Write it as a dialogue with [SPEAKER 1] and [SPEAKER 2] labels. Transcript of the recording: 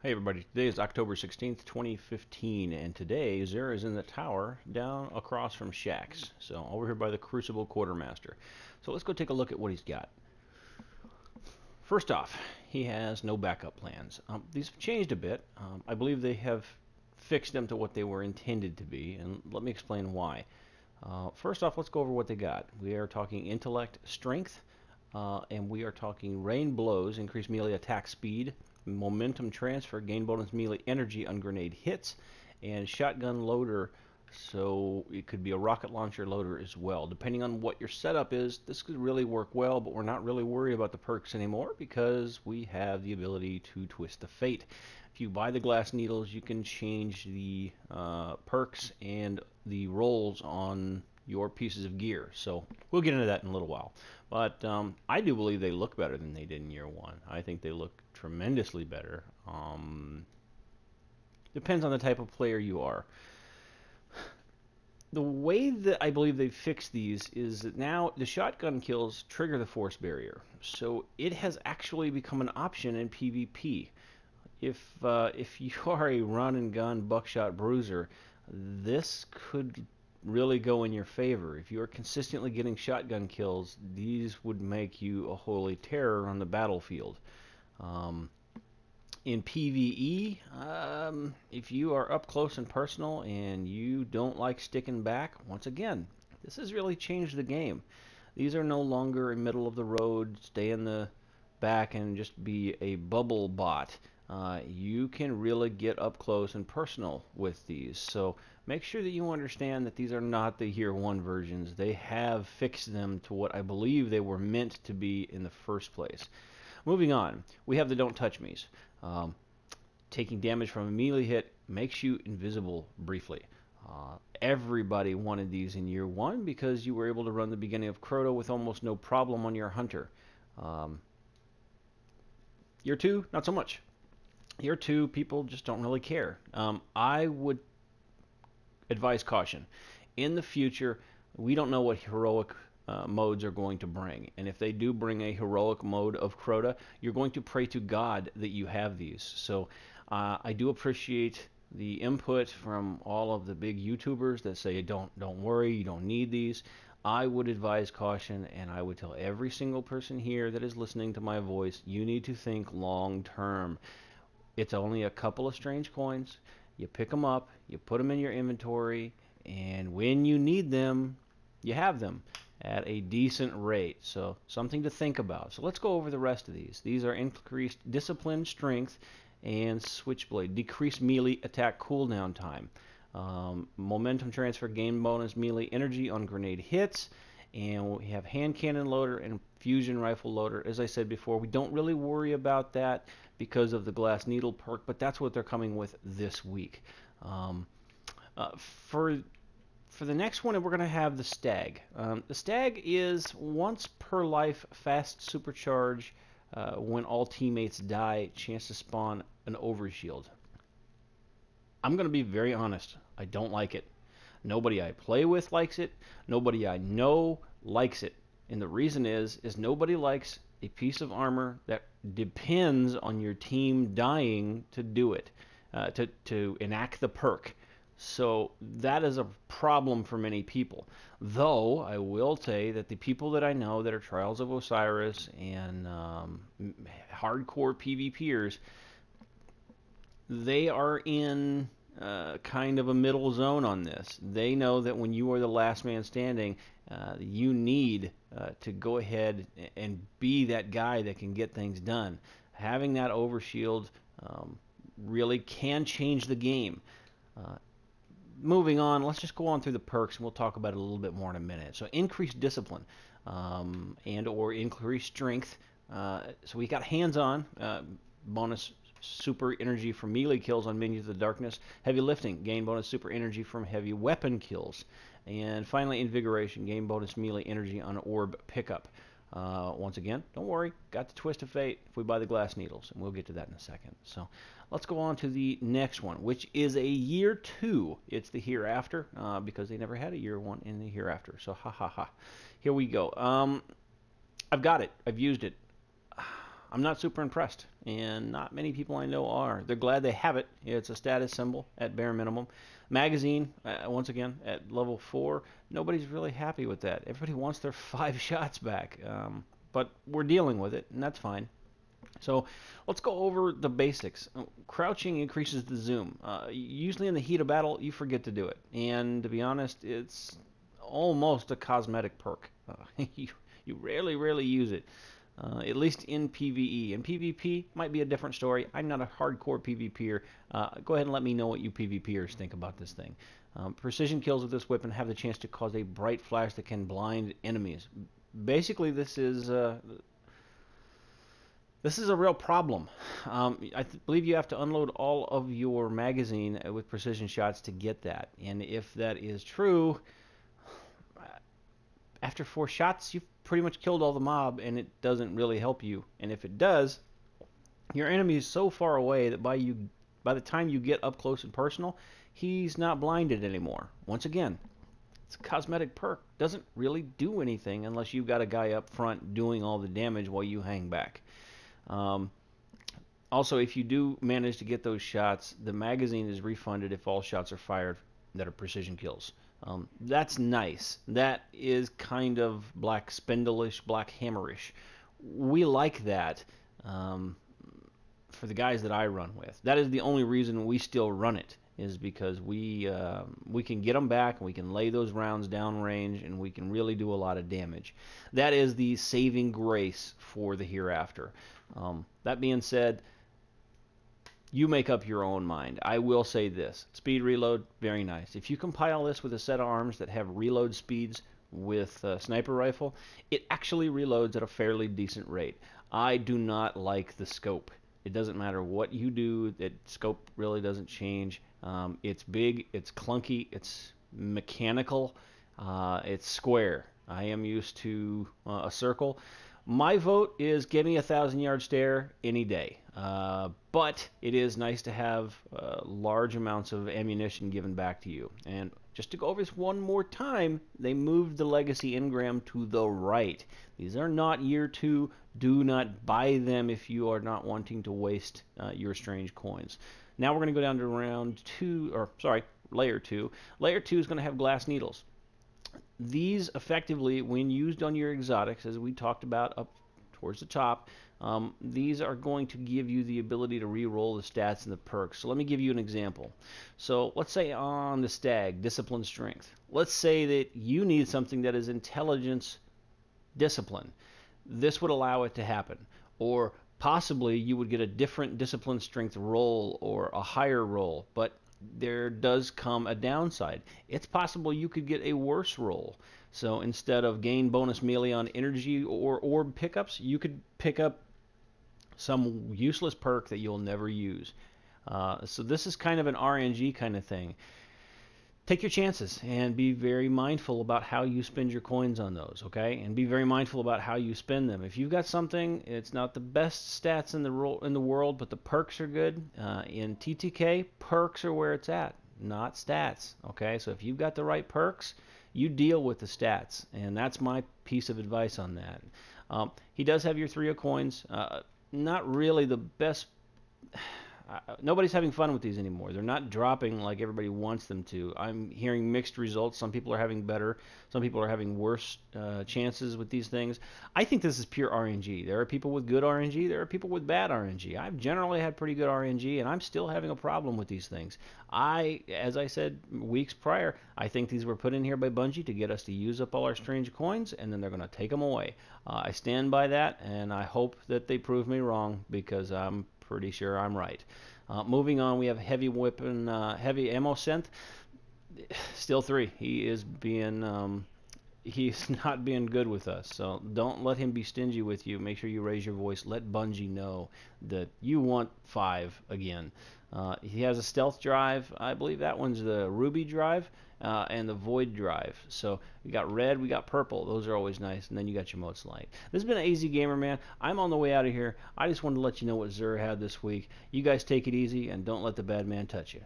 [SPEAKER 1] Hey everybody, today is October 16th, 2015, and today Zara is in the tower down across from Shaxx. So over here by the Crucible Quartermaster. So let's go take a look at what he's got. First off, he has no backup plans. These have changed a bit. I believe they have fixed them to what they were intended to be, and let me explain why. First off, let's go over what they got. We are talking intellect, strength, and we are talking rain blows, increased melee attack speed, momentum transfer, gain bonus melee energy on grenade hits, and shotgun loader, so it could be a rocket launcher loader as well. Depending on what your setup is, this could really work well, but we're not really worried about the perks anymore because we have the ability to twist the fate. If you buy the glass needles, you can change the perks and the rolls on your pieces of gear. So we'll get into that in a little while. But I do believe they look better than they did in year one. I think they look tremendously better. Depends on the type of player you are. The way that I believe they've fixed these is that now the shotgun kills trigger the force barrier. So it has actually become an option in PvP. If you are a run and gun buckshot bruiser, this could really go in your favor. If you are consistently getting shotgun kills, these would make you a holy terror on the battlefield. In PvE, if you are up close and personal and you don't like sticking back, once again, this has really changed the game. These are no longer a middle of the road, stay in the back and just be a bubble bot. You can really get up close and personal with these. So make sure that you understand that these are not the year one versions. They have fixed them to what I believe they were meant to be in the first place. Moving on, we have the Don't Touch Me's. Taking damage from a melee hit makes you invisible briefly. Everybody wanted these in year one because you were able to run the beginning of Crota with almost no problem on your hunter. Year two, not so much. Year two, people just don't really care. I would advise caution. In the future, we don't know what heroic modes are going to bring. And if they do bring a heroic mode of Crota, you're going to pray to God that you have these. So I do appreciate the input from all of the big YouTubers that say, don't worry, you don't need these. I would advise caution, and I would tell every single person here that is listening to my voice, you need to think long term. It's only a couple of strange coins. You pick them up, you put them in your inventory, and when you need them, you have them at a decent rate. So something to think about. So let's go over the rest of these. These are increased discipline, strength, and switchblade. Decreased melee attack cooldown time. Momentum transfer, gain bonus melee energy on grenade hits. And we have hand cannon loader and fusion rifle loader. As I said before, we don't really worry about that because of the glass needle perk, but that's what they're coming with this week. For the next one, we're going to have the Stag. The Stag is once per life fast supercharge when all teammates die, chance to spawn an overshield. I'm going to be very honest. I don't like it. Nobody I play with likes it. Nobody I know likes it. And the reason is nobody likes a piece of armor that depends on your team dying to do it, to enact the perk. So that is a problem for many people. Though I will say that the people that I know that are Trials of Osiris and hardcore PvPers, they are in kind of a middle zone on this. They know that when you are the last man standing, you need to go ahead and be that guy that can get things done. Having that overshield really can change the game. Moving on, let's just go on through the perks, and we'll talk about it a little bit more in a minute. So increased discipline and or increased strength. So we got hands-on, bonus super energy from melee kills on minions of the darkness. Heavy lifting, gain bonus super energy from heavy weapon kills. And finally, invigoration, gain bonus melee energy on orb pickup. Once again, don't worry, got the twist of fate if we buy the glass needles, and we'll get to that in a second. So let's go on to the next one, which is a year two. It's the hereafter, because they never had a year one in the hereafter. So ha ha ha. Here we go. I've got it. I've used it. I'm not super impressed, and not many people I know are. They're glad they have it. It's a status symbol at bare minimum. Magazine, once again, at level 4, nobody's really happy with that. Everybody wants their 5 shots back, but we're dealing with it, and that's fine. So let's go over the basics. Crouching increases the zoom. Usually in the heat of battle, you forget to do it. And to be honest, it's almost a cosmetic perk. You rarely use it, at least in PvE. In PvP, might be a different story. I'm not a hardcore PvPer. Go ahead and let me know what you PvPers think about this thing. Precision kills with this weapon have the chance to cause a bright flash that can blind enemies. Basically, this is a real problem. I believe you have to unload all of your magazine with precision shots to get that. And if that is true, after 4 shots, you've pretty much killed all the mob, and it doesn't really help you. And if it does, your enemy is so far away that by the time you get up close and personal, he's not blinded anymore. Once again, it's a cosmetic perk. Doesn't really do anything unless you've got a guy up front doing all the damage while you hang back. Also, if you do manage to get those shots, the magazine is refunded if all shots are fired that are precision kills. That's nice. That is kind of Black Spindle-ish, Black Hammer-ish. We like that for the guys that I run with. That is the only reason we still run it, is because we can get them back, and we can lay those rounds downrange, and we can really do a lot of damage. That is the saving grace for the hereafter. That being said, you make up your own mind. I will say this. Speed reload, very nice. If you compile this with a set of arms that have reload speeds with a sniper rifle, it actually reloads at a fairly decent rate. I do not like the scope. It doesn't matter what you do, that scope really doesn't change. It's big, it's clunky, it's mechanical, it's square. I am used to a circle. My vote is give me a 1,000-yard stare any day. But it is nice to have large amounts of ammunition given back to you. And just to go over this one more time, they moved the legacy engram to the right. These are not year 2. Do not buy them if you are not wanting to waste your strange coins. Now we're going to go down to layer 2. Layer 2 is going to have glass needles. These effectively, when used on your exotics, as we talked about up towards the top, these are going to give you the ability to re-roll the stats and the perks. So let me give you an example. So let's say on the stag, discipline strength. Let's say that you need something that is intelligence discipline. This would allow it to happen. Or possibly you would get a different discipline strength roll or a higher roll, but there does come a downside. It's possible you could get a worse roll. So instead of gain bonus melee on energy or orb pickups, you could pick up some useless perk that you'll never use. So this is kind of an RNG kind of thing. Take your chances and be very mindful about how you spend your coins on those, okay? And be very mindful about how you spend them. If you've got something, it's not the best stats in the world, but the perks are good. In TTK, perks are where it's at, not stats, okay? So if you've got the right perks, you deal with the stats, and that's my piece of advice on that. He does have your 3 of coins. Not really the best. Nobody's having fun with these anymore. They're not dropping like everybody wants them to. I'm hearing mixed results. Some people are having better. Some people are having worse chances with these things. I think this is pure RNG. There are people with good RNG. There are people with bad RNG. I've generally had pretty good RNG, and I'm still having a problem with these things. As I said weeks prior, I think these were put in here by Bungie to get us to use up all our strange coins, and then they're going to take them away. I stand by that, and I hope that they prove me wrong, because I'm pretty sure I'm right. Moving on, we have heavy weapon, heavy ammo synth. Still 3. He is being, he's not being good with us. So don't let him be stingy with you. Make sure you raise your voice. Let Bungie know that you want 5 again. He has a stealth drive. I believe that one's the ruby drive. And the void drive. So we got red, we got purple. Those are always nice. And then you got your motes light. This has been AZ Gamer, man. I'm on the way out of here. I just wanted to let you know what Xur had this week. You guys take it easy and don't let the bad man touch you.